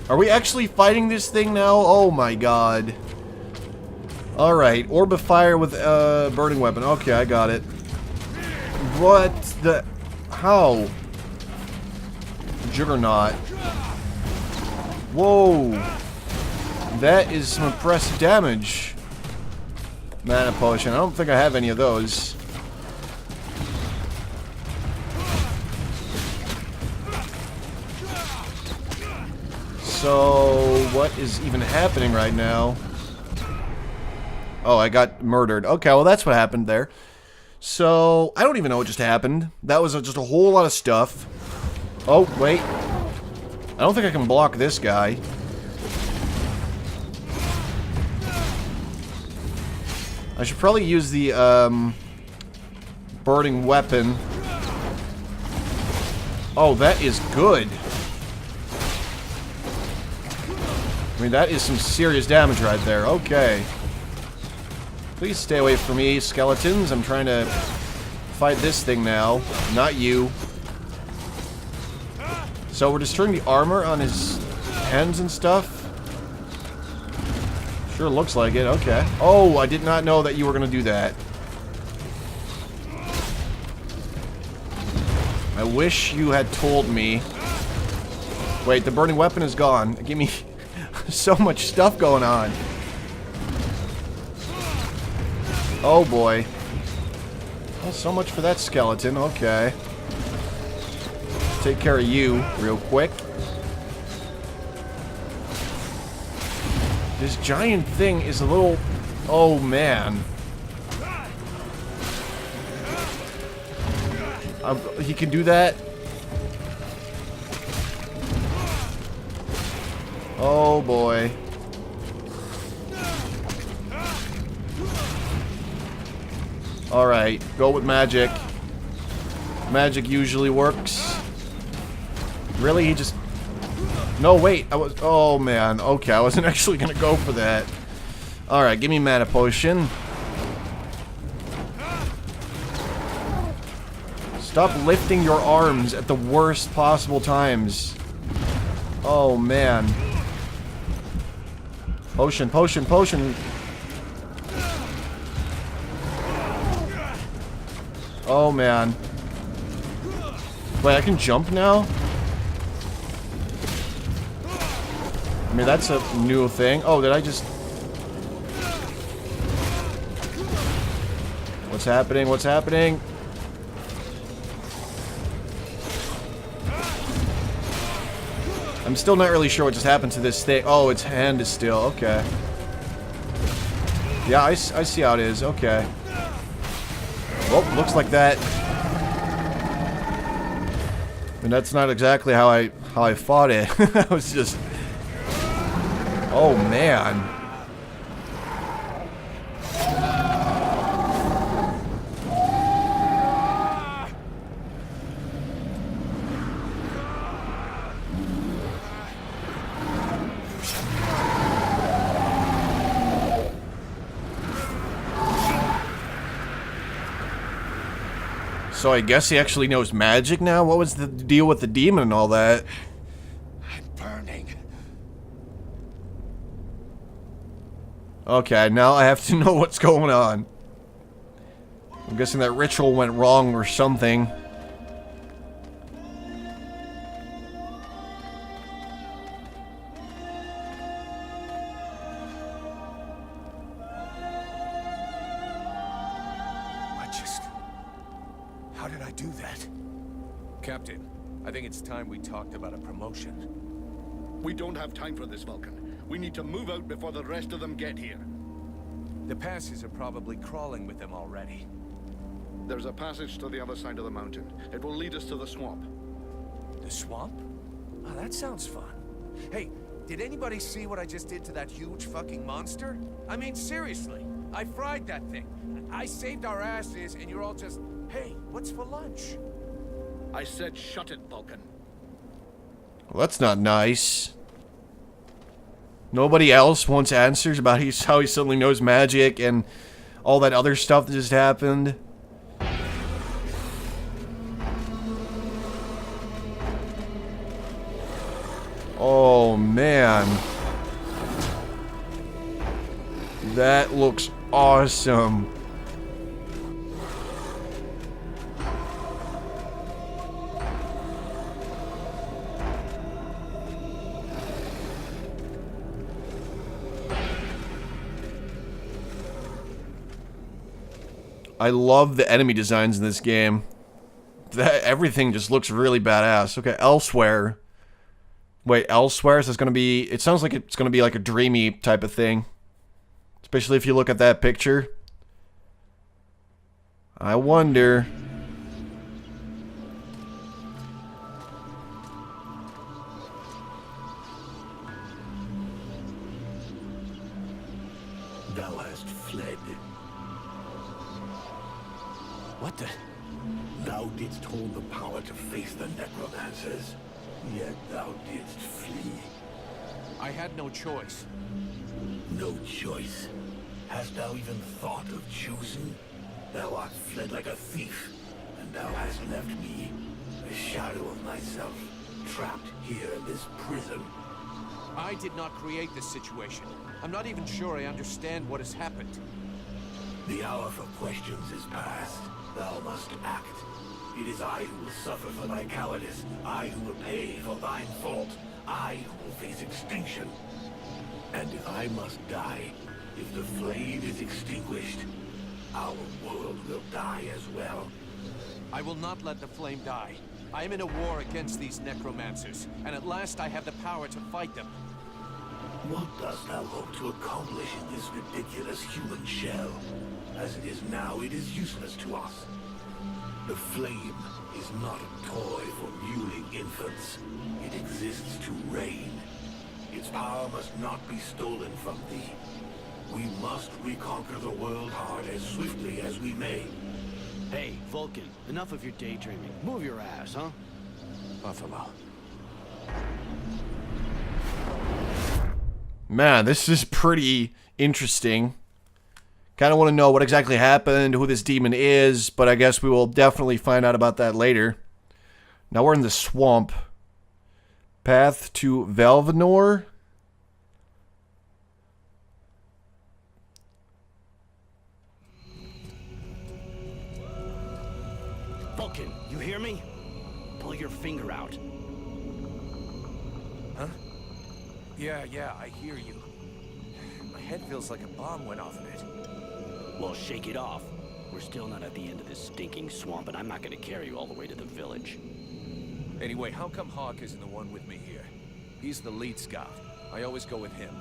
Are we actually fighting this thing now? Oh my god. Alright, orb of fire with burning weapon. Okay, I got it. What the... How? Juggernaut. Whoa. That is some impressive damage. Mana potion. I don't think I have any of those. So, what is even happening right now? Oh, I got murdered. Okay, well that's what happened there. So, I don't even know what just happened. That was just a whole lot of stuff. Oh, wait. I don't think I can block this guy. I should probably use the, burning weapon. Oh, that is good. I mean, that is some serious damage right there. Okay. Please stay away from me, skeletons. I'm trying to fight this thing now. Not you. So we're destroying the armor on his hands and stuff? Sure looks like it. Okay. Oh, I did not know that you were going to do that. I wish you had told me. Wait, the burning weapon is gone. Give me so much stuff going on. Oh boy. Well, so much for that skeleton. Okay. Take care of you real quick. This giant thing is a little... Oh man. He can do that? Oh boy. Alright, go with magic. Magic usually works. Really? He just... No, wait. Oh man. Okay, I wasn't actually gonna go for that. Alright, give me mana potion. Stop lifting your arms at the worst possible times. Oh man. Potion, potion, potion. Oh man. Wait, I can jump now? I mean, that's a new thing. Oh, did I just... What's happening? What's happening? I'm still not really sure what just happened to this thing. Oh, its hand is still... Okay. Yeah, I see how it is. Okay. Well, looks like that. And that's not exactly how I fought it. I was just... Oh, man. So I guess he actually knows magic now? What was the deal with the demon and all that? I'm burning. Okay, now I have to know what's going on. I'm guessing that ritual went wrong or something. How did I do that? Captain, I think it's time we talked about a promotion. We don't have time for this, Vulcan. We need to move out before the rest of them get here. The passes are probably crawling with them already. There's a passage to the other side of the mountain. It will lead us to the swamp. The swamp? Oh, that sounds fun. Hey, did anybody see what I just did to that huge fucking monster? I mean, seriously. I fried that thing. I saved our asses, and you're all just... Hey, what's for lunch? I said shut it, Vulcan. Well, that's not nice. Nobody else wants answers about how he suddenly knows magic and all that other stuff that just happened. Oh, man. That looks awesome. I love the enemy designs in this game. Everything just looks really badass. Okay, elsewhere. Wait, elsewhere? So it's gonna be... It sounds like it's gonna be like a dreamy type of thing. Especially if you look at that picture. I wonder... Thou hast fled. What the? Thou didst hold the power to face the necromancers, yet thou didst flee. I had no choice. No choice. Hast thou even thought of choosing? Thou art fled like a thief, and thou hast left me, a shadow of myself, trapped here in this prison. I did not create this situation. I'm not even sure I understand what has happened. The hour for questions is past. Thou must act. It is I who will suffer for thy cowardice. I who will pay for thine fault. I who will face extinction. And if I must die, if the flame is extinguished, our world will die as well. I will not let the flame die. I am in a war against these necromancers, and at last I have the power to fight them. What dost thou hope to accomplish in this ridiculous human shell? As it is now, it is useless to us. The flame is not a toy for mewling infants. It exists to reign. Its power must not be stolen from thee. We must reconquer the world hard as swiftly as we may. Hey, Vulcan, enough of your daydreaming. Move your ass, huh? Buffalo. Man, this is pretty interesting. Kind of want to know what exactly happened, who this demon is, but I guess we will definitely find out about that later. Now we're in the swamp. Path to Valvenor. Vulcan, you hear me? Pull your finger out. Huh? Yeah, I hear you. My head feels like a bomb went off in it. Well, shake it off. We're still not at the end of this stinking swamp, and I'm not gonna carry you all the way to the village. Anyway, how come Hawk isn't the one with me here? He's the lead scout. I always go with him.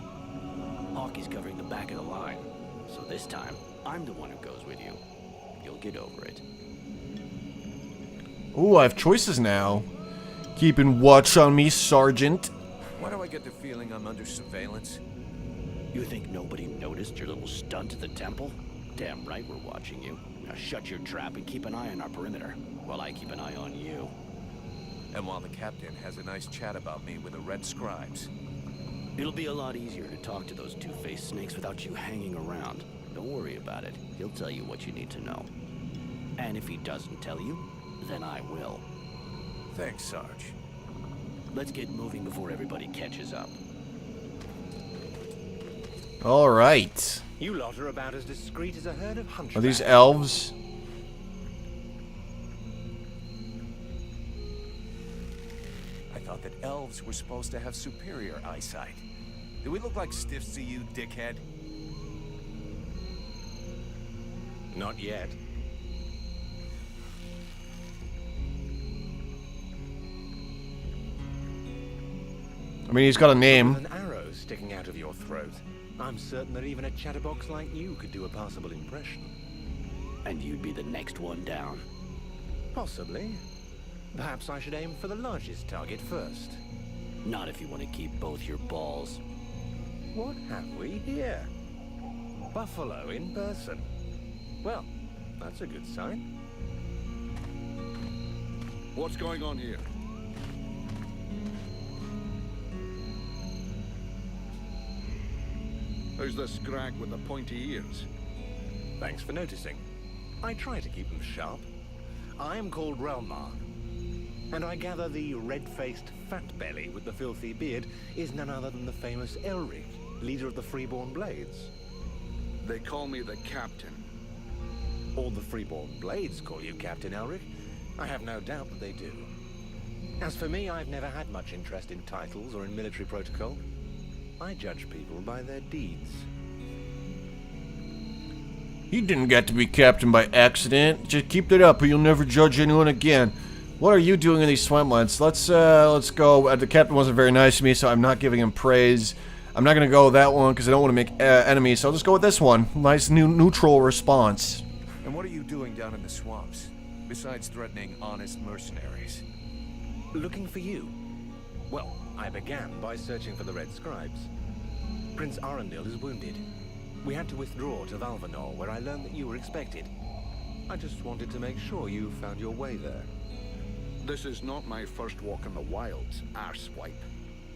Hawk is covering the back of the line, so this time, I'm the one who goes with you. You'll get over it. Ooh, I have choices now. Keeping watch on me, Sergeant. Why do I get the feeling I'm under surveillance? You think nobody noticed your little stunt at the temple? Damn right we're watching you. Now shut your trap and keep an eye on our perimeter, while I keep an eye on you. And while the captain has a nice chat about me with the red scribes. It'll be a lot easier to talk to those two-faced snakes without you hanging around. Don't worry about it. He'll tell you what you need to know. And if he doesn't tell you, then I will. Thanks, Sarge. Let's get moving before everybody catches up. All right. You lot are about as discreet as a herd of hunchbacks. Are these elves? I thought that elves were supposed to have superior eyesight. Do we look like stiffs to you, dickhead? Not yet. I mean, he's got a name. With an arrow sticking out of your throat, I'm certain that even a chatterbox like you could do a passable impression. And you'd be the next one down. Possibly. Perhaps I should aim for the largest target first. Not if you want to keep both your balls. What have we here? Buffalo in person. Well, that's a good sign. What's going on here? Who's the scrag with the pointy ears? Thanks for noticing. I try to keep them sharp. I am called Relmar. And I gather the red-faced fat belly with the filthy beard is none other than the famous Elric, leader of the Freeborn Blades. They call me the captain. All the Freeborn Blades call you Captain Elric. I have no doubt that they do. As for me, I've never had much interest in titles or in military protocol. I judge people by their deeds. You didn't get to be captain by accident. Just keep that up or you'll never judge anyone again. What are you doing in these swamplands? Let's go. The captain wasn't very nice to me, so I'm not giving him praise. I'm not gonna go with that one because I don't want to make enemies, so I'll just go with this one. Nice neutral response. And what are you doing down in the swamps, besides threatening honest mercenaries? Looking for you? Well, I began by searching for the Red Scribes. Prince Arundel is wounded. We had to withdraw to Valvenor, where I learned that you were expected. I just wanted to make sure you found your way there. This is not my first walk in the wilds, arswipe.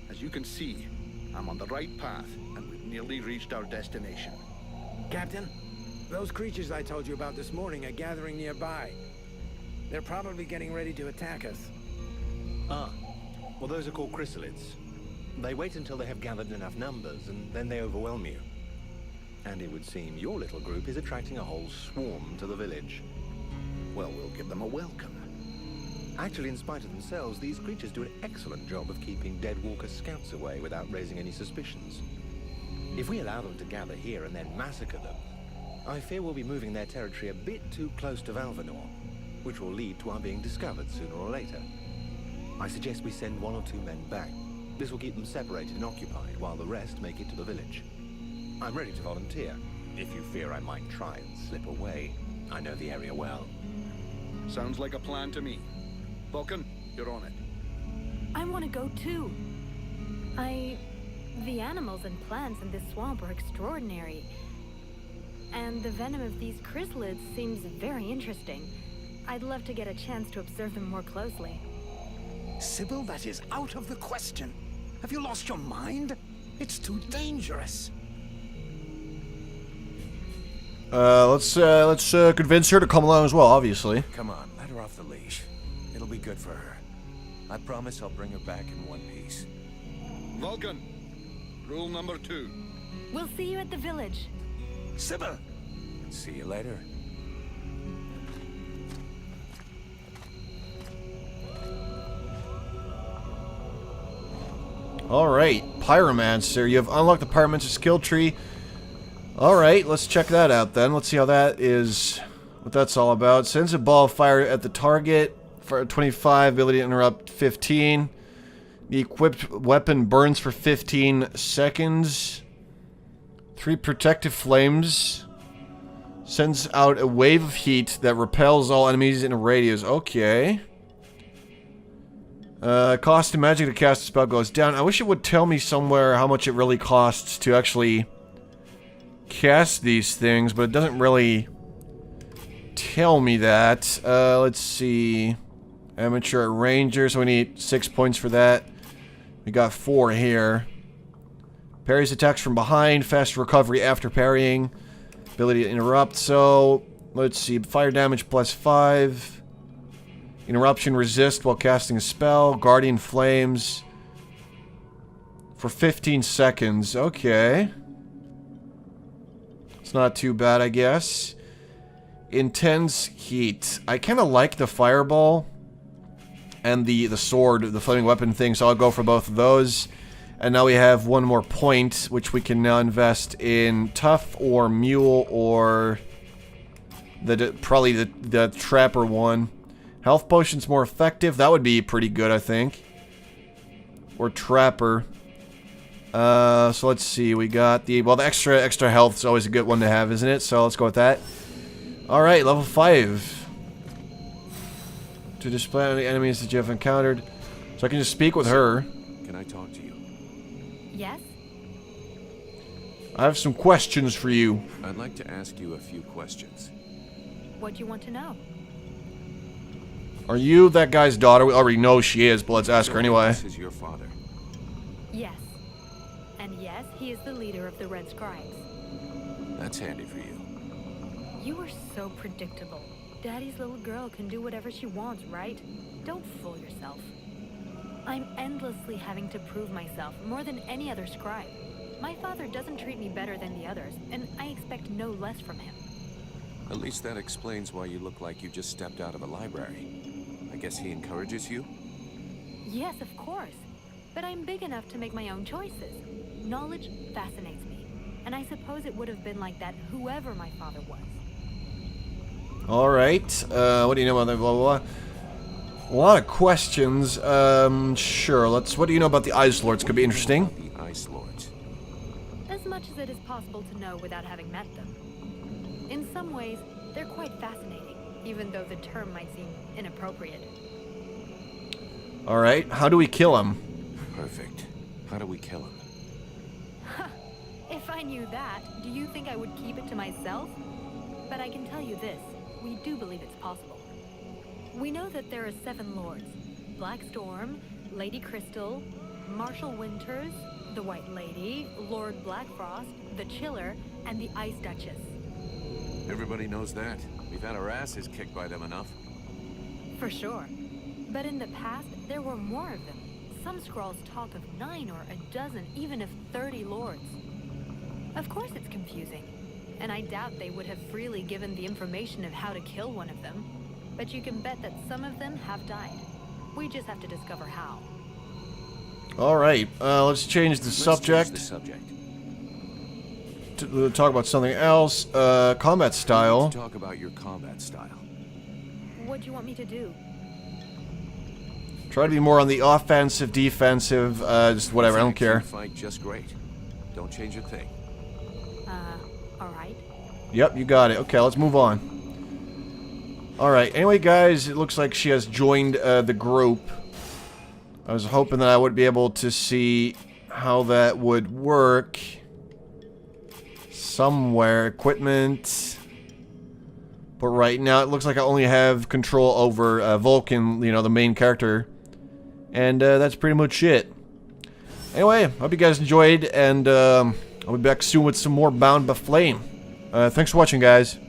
As you can see, I'm on the right path, and we've nearly reached our destination. Captain, those creatures I told you about this morning are gathering nearby. They're probably getting ready to attack us. Ah, well those are called chrysalids. They wait until they have gathered enough numbers, and then they overwhelm you. And it would seem your little group is attracting a whole swarm to the village. Well, we'll give them a welcome. Actually, in spite of themselves, these creatures do an excellent job of keeping dead walker scouts away without raising any suspicions. If we allow them to gather here and then massacre them, I fear we'll be moving their territory a bit too close to Valvenor, which will lead to our being discovered sooner or later. I suggest we send 1 or 2 men back. This will keep them separated and occupied while the rest make it to the village. I'm ready to volunteer, if you fear I might try and slip away. I know the area well. Sounds like a plan to me. Vulcan, you're on it. I want to go too. The animals and plants in this swamp are extraordinary. And the venom of these chrysalids seems very interesting. I'd love to get a chance to observe them more closely. Sybil, that is out of the question. Have you lost your mind? It's too dangerous. Let's convince her to come along as well, obviously. Come on, let her off the leash. It'll be good for her. I promise I'll bring her back in one piece. Vulcan, rule number 2. We'll see you at the village. Sybil! See you later. Alright, Pyromancer. You have unlocked the Pyromancer skill tree. Alright, let's check that out then. Let's see how that is, what that's all about. Sends a ball of fire at the target for 25, ability to interrupt 15. The equipped weapon burns for 15 seconds. 3 protective flames. Sends out a wave of heat that repels all enemies in a radius. Okay. Cost of magic to cast a spell goes down. I wish it would tell me somewhere how much it really costs to actually cast these things, but it doesn't really tell me that. Let's see. Amateur Ranger, so we need 6 points for that. We got 4 here. Parries attacks from behind, fast recovery after parrying. Ability to interrupt, so let's see. Fire damage plus 5. Interruption resist while casting a spell. Guardian Flames for 15 seconds. Okay. It's not too bad, I guess. Intense heat. I kind of like the fireball and the sword, the flaming weapon thing, so I'll go for both of those. And now we have 1 more point, which we can now invest in Tough or Mule or probably the Trapper one. Health Potion's more effective. That would be pretty good, I think. Or Trapper. So let's see. We got the extra health is always a good one to have, isn't it? So let's go with that. All right, level 5. To display any enemies that you have encountered. So I can just speak with her. Can I talk to you? Yes? I have some questions for you. I'd like to ask you a few questions. What do you want to know? Are you that guy's daughter? We already know she is, but let's ask her anyway. This is your father. Yes. And yes, he is the leader of the Red Scribes. That's handy for you. You are so predictable. Daddy's little girl can do whatever she wants, right? Don't fool yourself. I'm endlessly having to prove myself more than any other scribe. My father doesn't treat me better than the others, and I expect no less from him. At least that explains why you look like you just stepped out of a library. I guess he encourages you? Yes, of course. But I'm big enough to make my own choices. Knowledge fascinates me, and I suppose it would have been like that whoever my father was. Alright, what do you know about that, blah, blah, blah. A lot of questions, sure, what do you know about the Ice Lords? Could be interesting. The Ice Lords. As much as it is possible to know without having met them. In some ways, they're quite fascinating, even though the term might seem inappropriate. Alright, how do we kill him? Perfect. How do we kill him? If I knew that, do you think I would keep it to myself? But I can tell you this, we do believe it's possible. We know that there are 7 lords. Black Storm, Lady Crystal, Marshal Winters, the White Lady, Lord Blackfrost, the Chiller, and the Ice Duchess. Everybody knows that. We've had our asses kicked by them enough. For sure. But in the past, there were more of them. Some scrolls talk of 9 or a dozen, even of 30 lords. Of course it's confusing. And I doubt they would have freely given the information of how to kill one of them. But you can bet that some of them have died. We just have to discover how. Alright, let's change the subject. To talk about something else. Combat style. Let's talk about your combat style. What do you want me to do? Try to be more on the offensive, defensive, just whatever, I don't care. Fight just great. Don't change a thing. Alright. Yep, you got it. Okay, let's move on. Alright, anyway guys, it looks like she has joined the group. I was hoping that I would be able to see how that would work. Somewhere, equipment. But right now, it looks like I only have control over Vulcan, you know, the main character. And that's pretty much it. Anyway, hope you guys enjoyed, and I'll be back soon with some more Bound by Flame. Thanks for watching, guys.